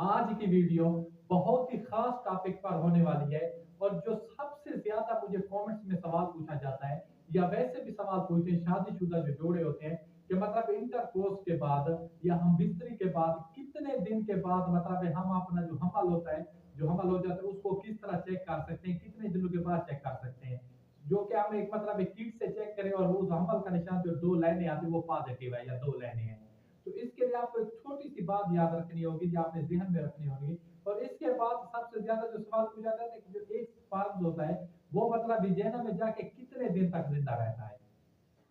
आज की वीडियो बहुत ही खास टॉपिक पर होने वाली है और जो सबसे ज्यादा मुझे कमेंट्स में सवाल पूछा जाता है या वैसे भी सवाल पूछते हैं शादीशुदा जो जोड़े होते हैं कि मतलब इंटरकोर्स के बाद या हम बिस्तरी के बाद कितने दिन के बाद मतलब हम अपना जो हमल होता है जो हमल हो जाता है उसको किस तरह चेक कर सकते हैं, कितने दिनों के बाद चेक कर सकते हैं। जो कि हम एक मतलब एक किट से चेक करें और उस हमल का निशान जो दो लाइनें आती है वो पॉजिटिव है या दो लाइनें हैं। तो इसके लिए आपको एक छोटी सी बात याद रखनी होगी जो आपने जहन में रखनी होगी। और इसके बाद सबसे ज्यादा जो सवाल पूछा जाता है कि जो एक स्पर्म होता है वो मतलब विजेना में जाके कितने दिन तक जिंदा रहता है,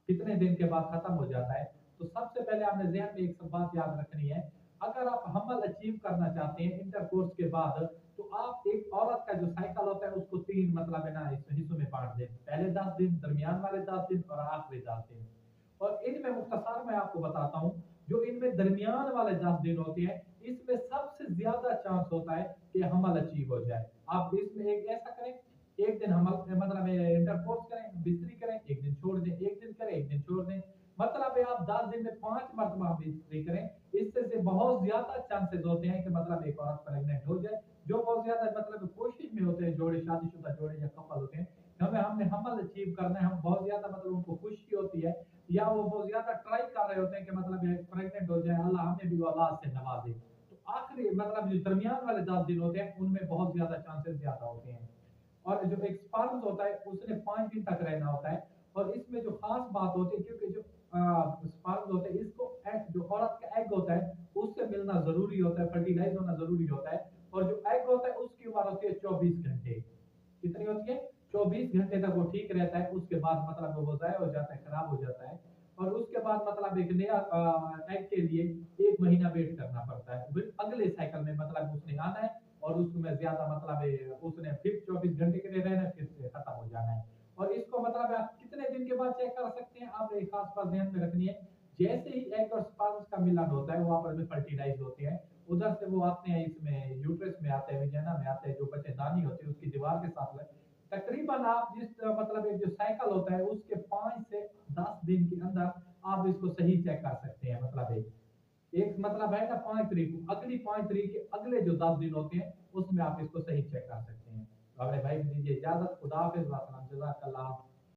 कितने दिन के बाद खत्म हो जाता है। तो सबसे पहले आपने जहन में एक सब बात याद रखनी है। अगर आप हमल अचीव करना चाहते हैं इंटरकोर्स के बाद तो आप एक औरत का जो साइकिल होता है उसको तीन मतलब है ना हिस्सों में बांट दें, पहले 10 दिन, दरमियान वाले 10 दिन और आखिरी 10 दिन। और इनमें मुख्तसर मैं आपको बताता हूँ, जो इनमें दरमियान वाले 10 दिन होते हैं इसमें सबसे ज्यादा चांस होता है कि हमल अचीव हो जाए। आप इसमें एक ऐसा करें, एक दिन हमल मतलब इंटरकोर्स करें, बिस्तरी करें, एक दिन छोड़ दें, एक दिन करें, एक दिन छोड़ दें। मतलब है आप 10 दिन में 5 मरतबा बिस्तरी करें। इससे से बहुत ज्यादा चांसेस होते हैं कि मतलब एक औरत प्रेग्नेंट हो जाए। जो बहुत ज्यादा मतलब कोशिश में होते हैं जोड़े, शादीशुदा जोड़े या कपल होते हैं, हमें हमने हमल अचीव करना है, हम बहुत ज्यादा मतलब उनको खुशी होती है या वो बहुत ज्यादा ट्राई कर रहे होते हैं कि मतलब प्रेग्नेंट हो जाए, अल्लाह हमें भी औलाद से नवाजे। तो आखिरी मतलब जो दरमियान वाले 10 दिन होते हैं उनमें बहुत ज्यादा चांसेस ज्यादा होते हैं। और जो एक स्पर्म्स होता है उसने 5 दिन तक रहना होता है। और इसमें जो खास बात होती है क्योंकि जो स्पर्म्स होते हैं इसको जो औरत का एग होता है उससे मिलना जरूरी होता है, फर्टिलाइज होना जरूरी होता है। और जो एग होता है उसकी उम्र होती है 24 घंटे। कितनी होती है? 24 घंटे तक वो ठीक रहता है, उसके बाद मतलब वो ज़ाया हो जाता है, खराब हो जाता है। और उसके बाद मतलब एक नया एग के लिए 1 महीना वेट करना पड़ता है, फिर अगले साइकिल में मतलब उसने आना है और उसमें ज्यादा मतलब उसने फिर 24 घंटे के लिए रहना है, फिर से खत्म हो जाना है। और इसको मतलब आप कितने दिन के बाद चेक कर सकते हैं, आप एक खास बात ध्यान में रखनी है। जैसे ही एग और स्पर्म्स का मिलन होता है वो आपस में फर्टिलाइज होते हैं, उधर से वो आते हैं इसमें यूट्रस में आते हैं, विजाना में आते हैं, जो बच्चेदानी होती है उसकी दीवार के साथ तकरीबन आप जिस मतलब एक जो साइकिल होता है उसके 5 से 10 दिन के अंदर आप इसको सही चेक कर सकते हैं। मतलब एक मतलब है ना 5 तारीख को, अगली 5 तारीख के अगले जो 10 दिन होते हैं उसमें आप इसको सही चेक कर सकते हैं। तो अगले भाई दीजिए इजाजत, खुदा हाफिज, जजाकल्लाह।